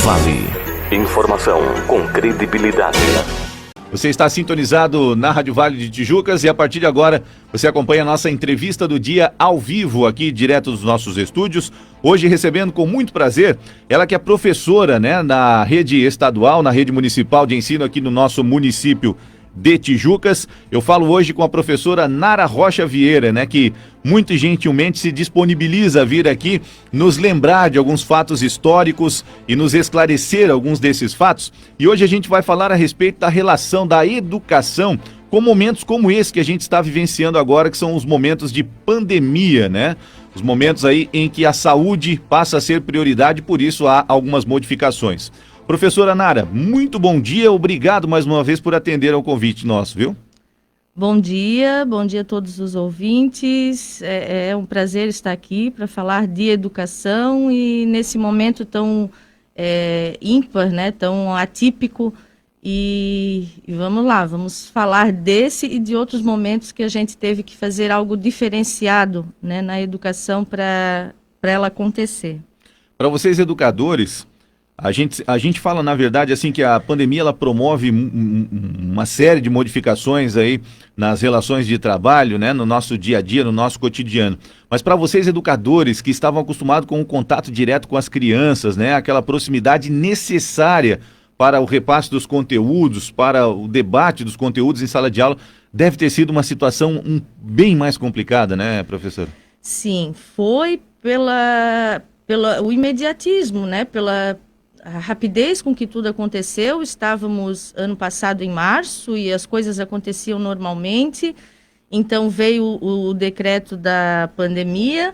Vale. Informação com credibilidade. Você está sintonizado na Rádio Vale de Tijucas e a partir de agora você acompanha a nossa entrevista do dia ao vivo aqui direto dos nossos estúdios. Hoje recebendo com muito prazer ela que é professora, na rede estadual, na rede municipal de ensino aqui no nosso município de Tijucas. Eu falo hoje com a professora Nara Rocha Vieira, que muito gentilmente se disponibiliza a vir aqui nos lembrar de alguns fatos históricos e nos esclarecer alguns desses fatos. E hoje a gente vai falar a respeito da relação da educação com momentos como esse que a gente está vivenciando agora, que são os momentos de pandemia, Os momentos aí em que a saúde passa a ser prioridade, por isso há algumas modificações. Professora Nara, muito bom dia, obrigado mais uma vez por atender ao convite nosso, viu? Bom dia a todos os ouvintes, é um prazer estar aqui para falar de educação e nesse momento tão ímpar, tão atípico e vamos lá, vamos falar desse e de outros momentos que a gente teve que fazer algo diferenciado, na educação para ela acontecer. Para vocês educadores, a gente fala, na verdade, assim, que a pandemia ela promove uma série de modificações aí nas relações de trabalho, no nosso dia a dia, no nosso cotidiano. Mas para vocês educadores que estavam acostumados com o contato direto com as crianças, aquela proximidade necessária para o repasse dos conteúdos, para o debate dos conteúdos em sala de aula, deve ter sido uma situação bem mais complicada, professora? Sim, foi pelo imediatismo, pela a rapidez com que tudo aconteceu. Estávamos ano passado em março e as coisas aconteciam normalmente, então veio o decreto da pandemia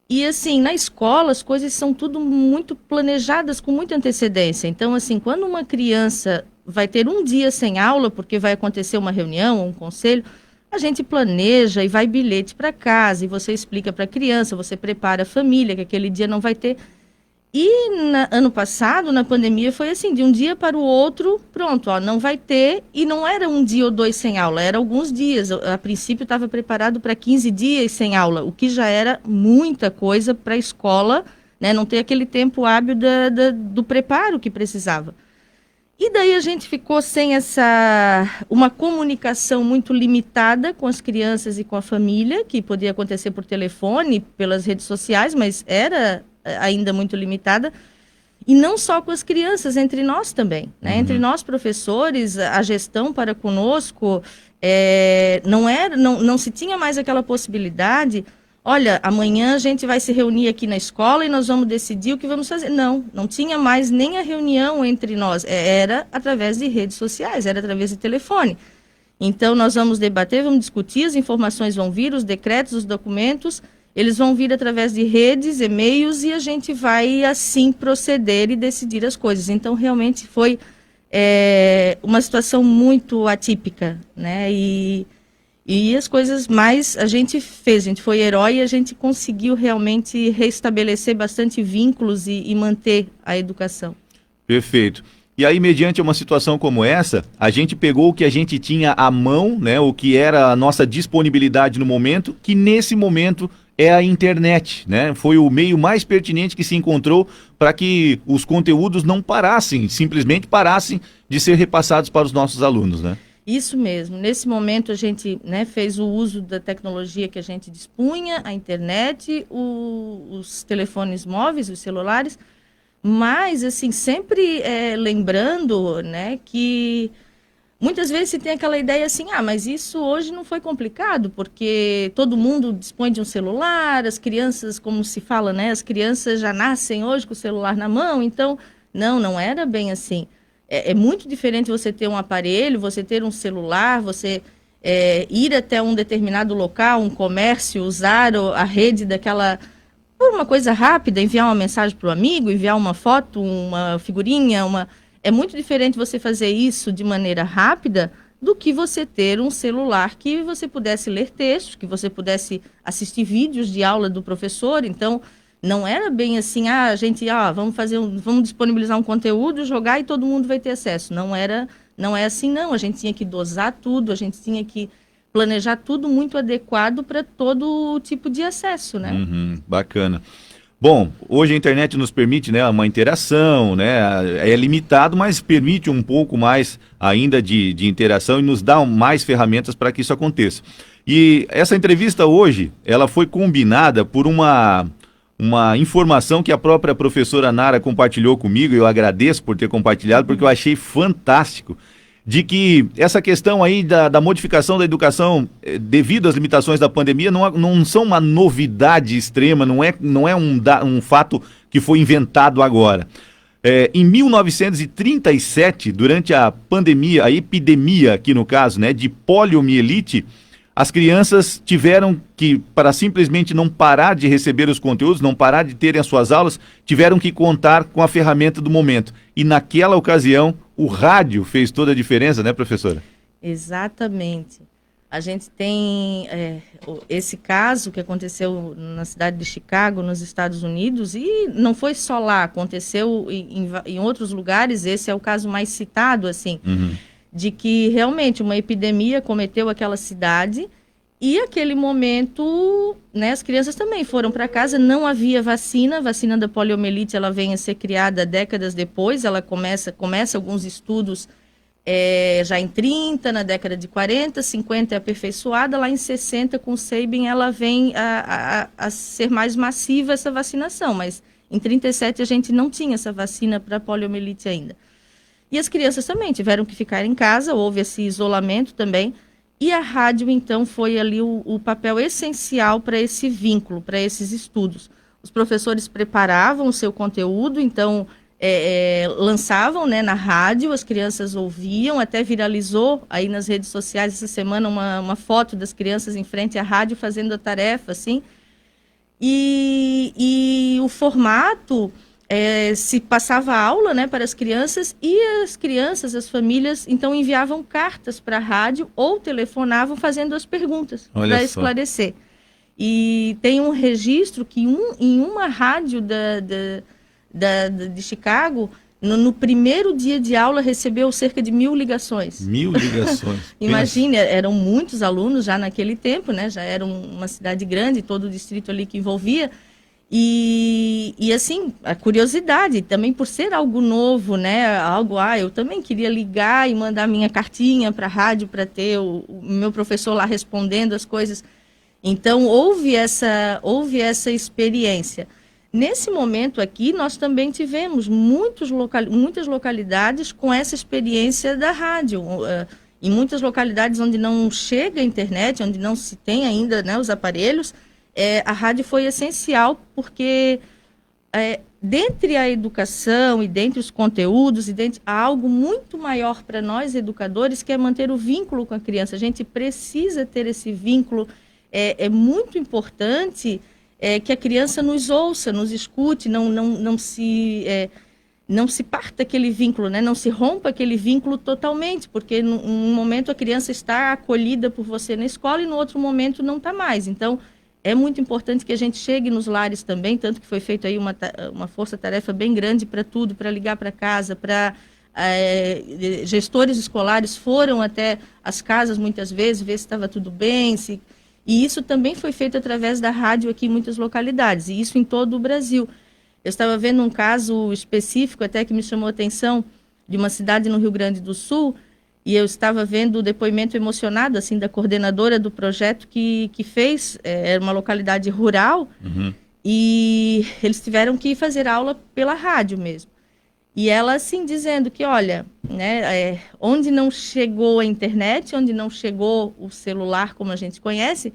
e assim, na escola as coisas são tudo muito planejadas com muita antecedência, então assim, quando uma criança vai ter um dia sem aula porque vai acontecer uma reunião, um conselho, a gente planeja e vai bilhete para casa e você explica para a criança, você prepara a família que aquele dia não vai ter. E ano passado, na pandemia, foi assim, de um dia para o outro, pronto, não vai ter, e não era um dia ou dois sem aula, era alguns dias. A princípio estava preparado para 15 dias sem aula, o que já era muita coisa para a escola, não ter aquele tempo hábil do preparo que precisava. E daí a gente ficou sem uma comunicação muito limitada com as crianças e com a família, que podia acontecer por telefone, pelas redes sociais, mas era ainda muito limitada, e não só com as crianças, entre nós também, Entre nós professores, a gestão para conosco, não se tinha mais aquela possibilidade, olha, amanhã a gente vai se reunir aqui na escola e nós vamos decidir o que vamos fazer. Não tinha mais nem a reunião entre nós, era através de redes sociais, era através de telefone. Então nós vamos debater, vamos discutir, as informações vão vir, os decretos, os documentos, eles vão vir através de redes, e-mails, e a gente vai, assim, proceder e decidir as coisas. Então, realmente foi uma situação muito atípica, E as coisas mais a gente fez, a gente foi herói e a gente conseguiu realmente restabelecer bastante vínculos e manter a educação. Perfeito. E aí, mediante uma situação como essa, a gente pegou o que a gente tinha à mão, o que era a nossa disponibilidade no momento, que nesse momento é a internet, Foi o meio mais pertinente que se encontrou para que os conteúdos não simplesmente parassem de ser repassados para os nossos alunos, Isso mesmo. Nesse momento a gente fez o uso da tecnologia que a gente dispunha, a internet, os telefones móveis, os celulares, mas assim, sempre lembrando que muitas vezes se tem aquela ideia assim, mas isso hoje não foi complicado, porque todo mundo dispõe de um celular, as crianças, como se fala, as crianças já nascem hoje com o celular na mão, então, não era bem assim. É muito diferente você ter um aparelho, você ter um celular, você ir até um determinado local, um comércio, usar a rede por uma coisa rápida, enviar uma mensagem para o amigo, enviar uma foto, uma figurinha, É muito diferente você fazer isso de maneira rápida do que você ter um celular que você pudesse ler textos, que você pudesse assistir vídeos de aula do professor. Então, não era bem assim, vamos disponibilizar um conteúdo, jogar e todo mundo vai ter acesso. Não é assim, não. A gente tinha que dosar tudo, a gente tinha que planejar tudo muito adequado para todo tipo de acesso, Bacana. Bom, hoje a internet nos permite, né, uma interação, né, é limitado, mas permite um pouco mais ainda de interação e nos dá mais ferramentas para que isso aconteça. E essa entrevista hoje, ela foi combinada por uma informação que a própria professora Nara compartilhou comigo, e eu agradeço por ter compartilhado, porque eu achei fantástico, de que essa questão aí da modificação da educação devido às limitações da pandemia não são uma novidade extrema, não é um fato que foi inventado agora. Em 1937, durante a pandemia, a epidemia aqui no caso, né, de poliomielite, as crianças tiveram que, para simplesmente não parar de receber os conteúdos, não parar de terem as suas aulas, tiveram que contar com a ferramenta do momento. E naquela ocasião, o rádio fez toda a diferença, né, professora? Exatamente. A gente tem esse caso que aconteceu na cidade de Chicago, nos Estados Unidos, e não foi só lá, aconteceu em outros lugares. Esse é o caso mais citado, assim, de que realmente uma epidemia cometeu aquela cidade e aquele momento, né, as crianças também foram para casa, não havia vacina, a vacina da poliomielite ela vem a ser criada décadas depois, ela começa alguns estudos já em 30, na década de 40, 50 é aperfeiçoada, lá em 60 com o Sabin ela vem a ser mais massiva essa vacinação, mas em 37 a gente não tinha essa vacina para poliomielite ainda. E as crianças também tiveram que ficar em casa, houve esse isolamento também. E a rádio, então, foi ali o papel essencial para esse vínculo, para esses estudos. Os professores preparavam o seu conteúdo, então, lançavam, né, na rádio, as crianças ouviam, até viralizou aí nas redes sociais essa semana uma foto das crianças em frente à rádio fazendo a tarefa, assim. E o formato... se passava aula, né, para as crianças, e as crianças, as famílias, então enviavam cartas para a rádio ou telefonavam fazendo as perguntas para esclarecer. E tem um registro que em uma rádio de Chicago, no primeiro dia de aula, recebeu cerca de 1.000 ligações. 1.000 ligações. Imagine, eram muitos alunos já naquele tempo, né, já era uma cidade grande, todo o distrito ali que envolvia. E assim, a curiosidade, também por ser algo novo, né, eu também queria ligar e mandar minha cartinha para a rádio para ter o meu professor lá respondendo as coisas. Então, houve essa experiência. Nesse momento aqui, nós também tivemos muitas localidades com essa experiência da rádio. Em muitas localidades onde não chega a internet, onde não se tem ainda, né, os aparelhos, a rádio foi essencial porque dentre a educação e dentre os conteúdos, há algo muito maior para nós educadores, que é manter o vínculo com a criança. A gente precisa ter esse vínculo, é muito importante que a criança nos ouça, nos escute, não se parta aquele vínculo, né? Não se rompa aquele vínculo totalmente, porque num momento a criança está acolhida por você na escola e no outro momento não está mais. Então, é muito importante que a gente chegue nos lares também, tanto que foi feito aí uma força-tarefa bem grande para tudo, para ligar para casa, para gestores escolares foram até as casas muitas vezes, ver se estava tudo bem, e isso também foi feito através da rádio aqui em muitas localidades, e isso em todo o Brasil. Eu estava vendo um caso específico até que me chamou a atenção, de uma cidade no Rio Grande do Sul, e eu estava vendo o depoimento emocionado, assim, da coordenadora do projeto que fez, era uma localidade rural, e eles tiveram que fazer aula pela rádio mesmo. E ela, assim, dizendo que, olha, né, onde não chegou a internet, onde não chegou o celular, como a gente conhece,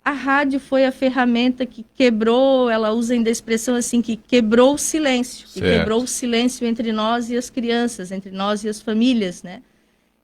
a rádio foi a ferramenta que quebrou, ela usa ainda a expressão assim, que quebrou o silêncio, que quebrou o silêncio entre nós e as crianças, entre nós e as famílias, né?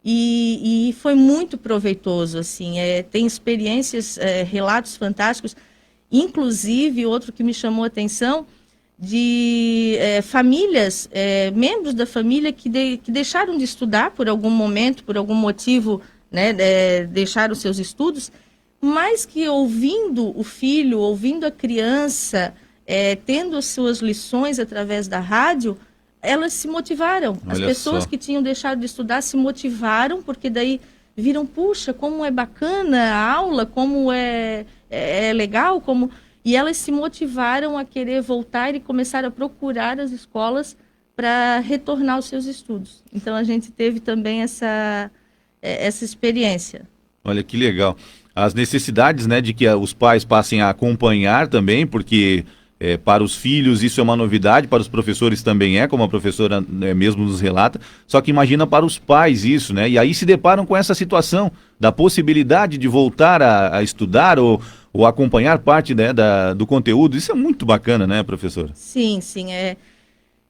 E foi muito proveitoso, assim, tem experiências, relatos fantásticos, inclusive outro que me chamou a atenção, de famílias, membros da família que deixaram de estudar por algum momento, por algum motivo, né, deixaram seus estudos, mas que ouvindo o filho, ouvindo a criança, tendo as suas lições através da rádio, elas se motivaram. As pessoas que tinham deixado de estudar se motivaram, porque daí viram, puxa, como é bacana a aula, como é legal, como... e elas se motivaram a querer voltar e começar a procurar as escolas para retornar aos seus estudos. Então, a gente teve também essa experiência. Olha que legal. As necessidades, né, de que os pais passem a acompanhar também, porque para os filhos isso é uma novidade, para os professores também como a professora mesmo nos relata, só que imagina para os pais isso, né? E aí se deparam com essa situação da possibilidade de voltar a estudar ou acompanhar parte, né, do conteúdo. Isso é muito bacana, né, professora? Sim, sim.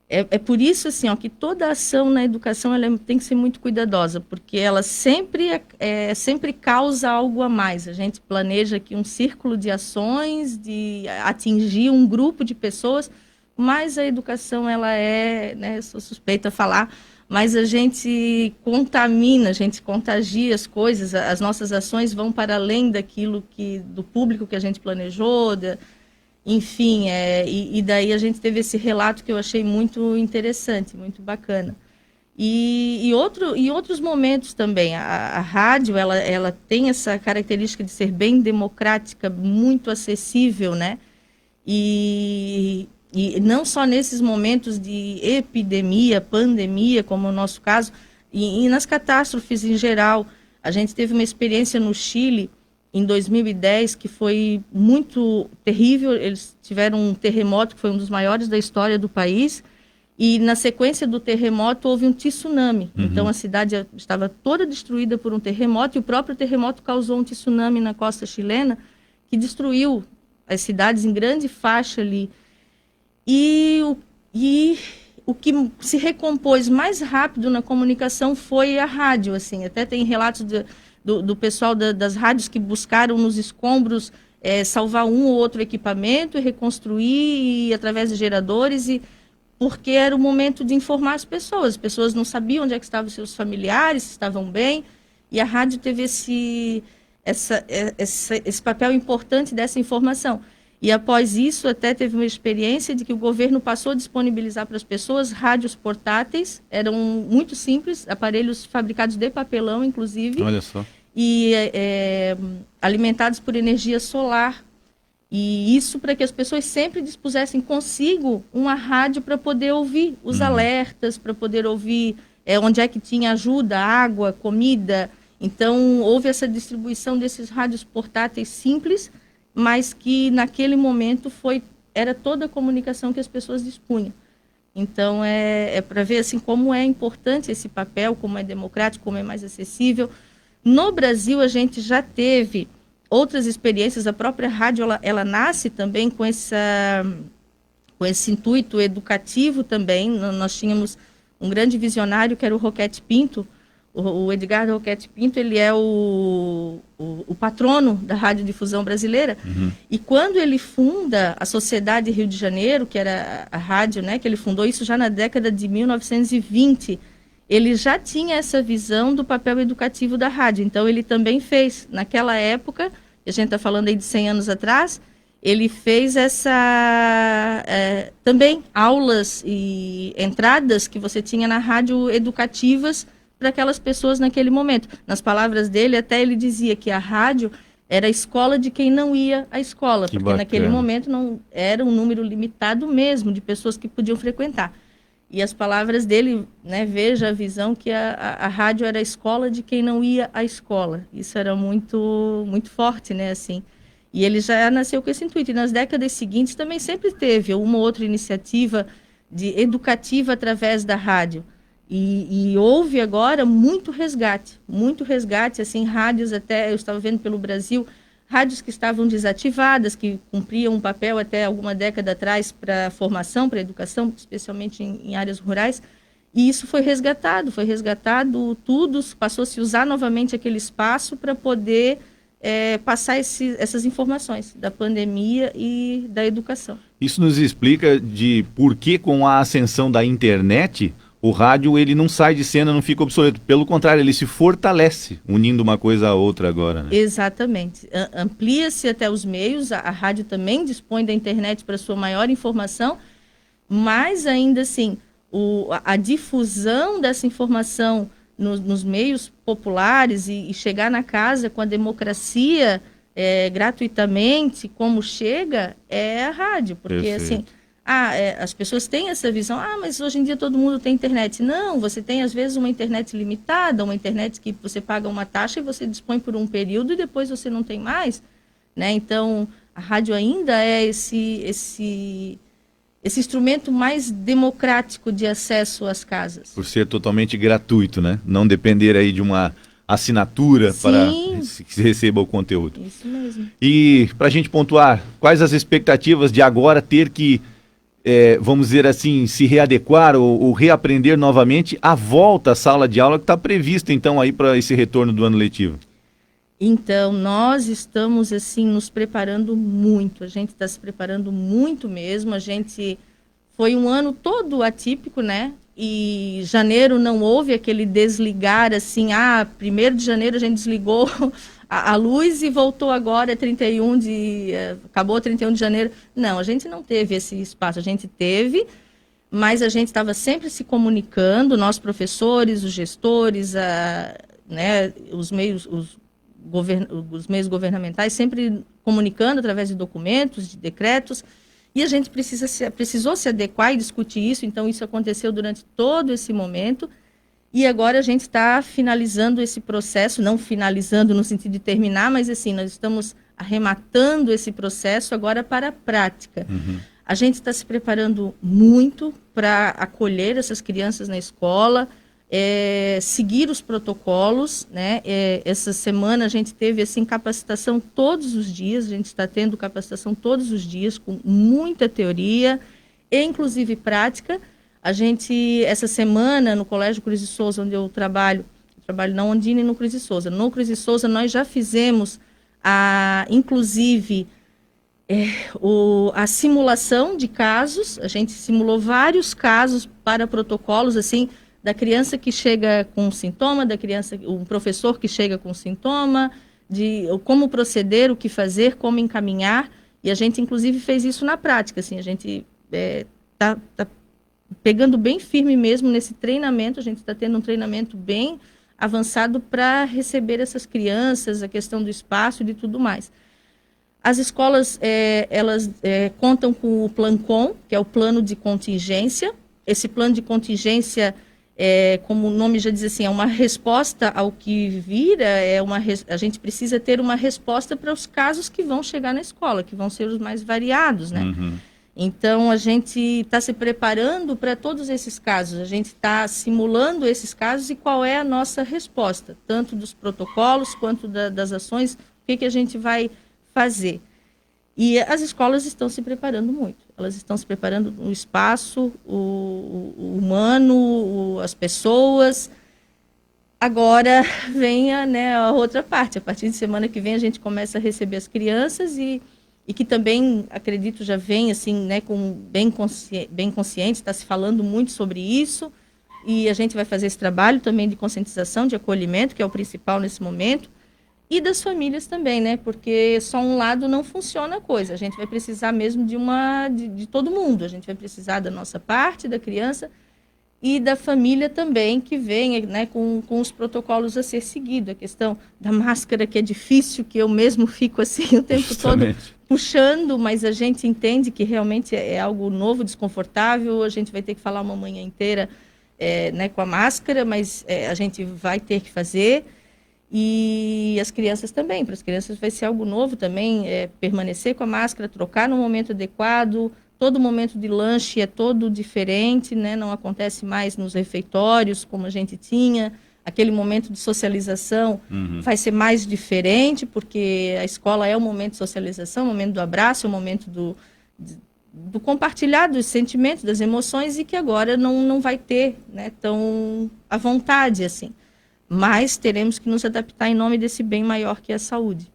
É por isso assim, que toda ação na educação ela tem que ser muito cuidadosa, porque ela sempre causa algo a mais. A gente planeja aqui um círculo de ações, de atingir um grupo de pessoas, mas a educação ela né, sou suspeita a falar, mas a gente contamina, a gente contagia as coisas, as nossas ações vão para além daquilo do público que a gente planejou, enfim, e daí a gente teve esse relato que eu achei muito interessante, muito bacana. E outros momentos também. A rádio, ela tem essa característica de ser bem democrática, muito acessível, né? E não só nesses momentos de epidemia, pandemia, como no nosso caso, e nas catástrofes em geral. A gente teve uma experiência no Chile, em 2010, que foi muito terrível. Eles tiveram um terremoto que foi um dos maiores da história do país, e na sequência do terremoto houve um tsunami. Então a cidade estava toda destruída por um terremoto, e o próprio terremoto causou um tsunami na costa chilena, que destruiu as cidades em grande faixa ali. E o que se recompôs mais rápido na comunicação foi a rádio, assim. Até tem relatos do pessoal das rádios que buscaram nos escombros salvar um ou outro equipamento e reconstruir através de geradores, porque era o momento de informar as pessoas não sabiam onde é que estavam seus familiares, se estavam bem, e a rádio teve esse papel importante dessa informação. E após isso até teve uma experiência de que o governo passou a disponibilizar para as pessoas rádios portáteis, eram muito simples, aparelhos fabricados de papelão, inclusive. Olha só. E alimentados por energia solar. E isso para que as pessoas sempre dispusessem consigo uma rádio para poder ouvir os alertas, para poder ouvir onde é que tinha ajuda, água, comida. Então, houve essa distribuição desses rádios portáteis simples, mas que naquele momento era toda a comunicação que as pessoas dispunham. Então, para ver assim, como é importante esse papel, como é democrático, como é mais acessível. No Brasil, a gente já teve outras experiências. A própria rádio, ela nasce também com esse intuito educativo também. Nós tínhamos um grande visionário, que era o Roquete Pinto. O Edgar Roquete Pinto, ele é o patrono da radiodifusão brasileira. E quando ele funda a Sociedade Rio de Janeiro, que era a rádio, né, que ele fundou isso já na década de 1920, ele já tinha essa visão do papel educativo da rádio. Então, ele também fez, naquela época, a gente está falando aí de 100 anos atrás, ele fez também aulas e entradas que você tinha na rádio educativas para aquelas pessoas naquele momento. Nas palavras dele, até ele dizia que a rádio era a escola de quem não ia à escola, porque naquele momento não era um número limitado mesmo de pessoas que podiam frequentar. E as palavras dele, né, veja a visão que a rádio era a escola de quem não ia à escola. Isso era muito, muito forte, né, assim. E ele já nasceu com esse intuito. E nas décadas seguintes também sempre teve uma ou outra iniciativa educativa através da rádio. E houve agora muito resgate, assim, rádios até, eu estava vendo pelo Brasil, rádios que estavam desativadas, que cumpriam um papel até alguma década atrás para formação, para educação, especialmente em áreas rurais, e isso foi resgatado tudo, passou a se usar novamente aquele espaço para poder passar essas informações da pandemia e da educação. Isso nos explica de por que, com a ascensão da internet, o rádio ele não sai de cena, não fica obsoleto. Pelo contrário, ele se fortalece, unindo uma coisa a outra agora, né? Exatamente. Amplia-se até os meios, a rádio também dispõe da internet para sua maior informação, mas ainda assim, a difusão dessa informação nos meios populares e chegar na casa com a democracia gratuitamente, como chega, é a rádio. Porque, Perfeito. assim, as pessoas têm essa visão, mas hoje em dia todo mundo tem internet. Não, você tem, às vezes, uma internet limitada, uma internet que você paga uma taxa e você dispõe por um período e depois você não tem mais, né? Então, a rádio ainda é esse instrumento mais democrático de acesso às casas. Por ser totalmente gratuito, né? Não depender aí de uma assinatura Sim. para que se receba o conteúdo. Isso mesmo. E para a gente pontuar, quais as expectativas de agora ter que, vamos dizer assim, se readequar ou reaprender novamente a volta à sala de aula que está prevista então aí para esse retorno do ano letivo? Então, nós estamos, assim, nos preparando muito. A gente está se preparando muito mesmo. Foi um ano todo atípico, né? E janeiro não houve aquele desligar, assim, 1º de janeiro a gente desligou a luz e voltou agora, acabou 31 de janeiro. Não, a gente não teve esse espaço. A gente teve, mas a gente estava sempre se comunicando, nós professores, os gestores, né, os meios governamentais, sempre comunicando através de documentos, de decretos, e a gente precisou se adequar e discutir isso, então isso aconteceu durante todo esse momento, e agora a gente está finalizando esse processo, não finalizando no sentido de terminar, mas assim, nós estamos arrematando esse processo agora para a prática. Uhum. A gente está se preparando muito para acolher essas crianças na escola, seguir os protocolos, né? Essa semana a gente teve assim capacitação todos os dias, a gente está tendo capacitação todos os dias com muita teoria e inclusive prática. Essa semana no Colégio Cruz de Souza, onde eu trabalho na Ondina e no Cruz de Souza. No Cruz de Souza nós já fizemos inclusive a simulação de casos. A gente simulou vários casos para protocolos assim, da criança que chega com sintoma, um professor que chega com sintoma, de como proceder, o que fazer, como encaminhar, e a gente inclusive fez isso na prática, assim, a gente tá pegando bem firme mesmo nesse treinamento, a gente está tendo um treinamento bem avançado para receber essas crianças, a questão do espaço e de tudo mais. As escolas, elas contam com o Plancom, que é o plano de contingência. Esse plano de contingência, como o nome já diz assim, é uma resposta ao que vira, a gente precisa ter uma resposta para os casos que vão chegar na escola, que vão ser os mais variados, né? Uhum. Então, a gente está se preparando para todos esses casos, a gente está simulando esses casos e qual é a nossa resposta, tanto dos protocolos quanto das ações, o que a gente vai fazer. E as escolas estão se preparando muito. Elas estão se preparando no espaço, o humano, as pessoas. Agora vem a outra parte. A partir de semana que vem a gente começa a receber as crianças e que também, acredito, já vem assim, né, bem consciente, está se falando muito sobre isso. E a gente vai fazer esse trabalho também de conscientização, de acolhimento, que é o principal nesse momento. E das famílias também, né? Porque só um lado não funciona a coisa. A gente vai precisar mesmo de todo mundo. A gente vai precisar da nossa parte, da criança e da família também, que vem, né, com os protocolos a ser seguido. A questão da máscara, que é difícil, que eu mesmo fico assim o tempo todo puxando, mas a gente entende que realmente é algo novo, desconfortável. A gente vai ter que falar uma manhã inteira né, com a máscara, mas a gente vai ter que fazer. E as crianças também, para as crianças vai ser algo novo também, permanecer com a máscara, trocar no momento adequado, todo momento de lanche é todo diferente, né? Não acontece mais nos refeitórios como a gente tinha, aquele momento de socialização vai ser mais diferente, porque a escola é o momento de socialização, o momento do abraço, o momento do compartilhar dos sentimentos, das emoções, e que agora não vai ter, né, tão à vontade assim. Mas teremos que nos adaptar em nome desse bem maior que é a saúde.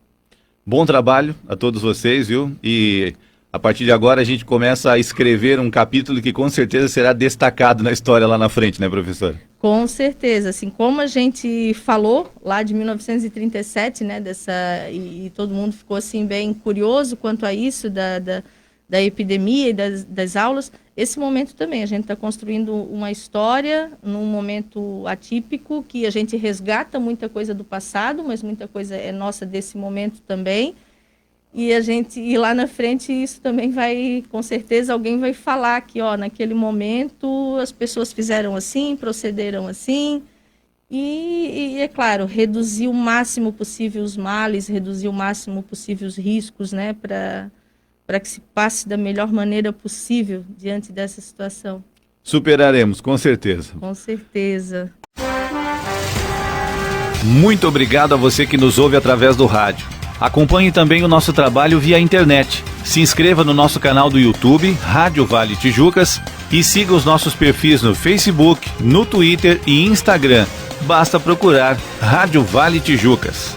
Bom trabalho a todos vocês, viu? E a partir de agora a gente começa a escrever um capítulo que com certeza será destacado na história lá na frente, né, professora? Com certeza, assim, como a gente falou lá de 1937, né, e todo mundo ficou assim bem curioso quanto a isso da epidemia e das aulas, esse momento também, a gente está construindo uma história num momento atípico, que a gente resgata muita coisa do passado, mas muita coisa é nossa desse momento também, E lá na frente isso também vai, com certeza, alguém vai falar que, ó, naquele momento as pessoas fizeram assim, procederam assim, e é claro, reduzir o máximo possível os males, reduzir o máximo possível os riscos, né, para que se passe da melhor maneira possível diante dessa situação. Superaremos, com certeza. Com certeza. Muito obrigado a você que nos ouve através do rádio. Acompanhe também o nosso trabalho via internet. Se inscreva no nosso canal do YouTube, Rádio Vale Tijucas, e siga os nossos perfis no Facebook, no Twitter e Instagram. Basta procurar Rádio Vale Tijucas.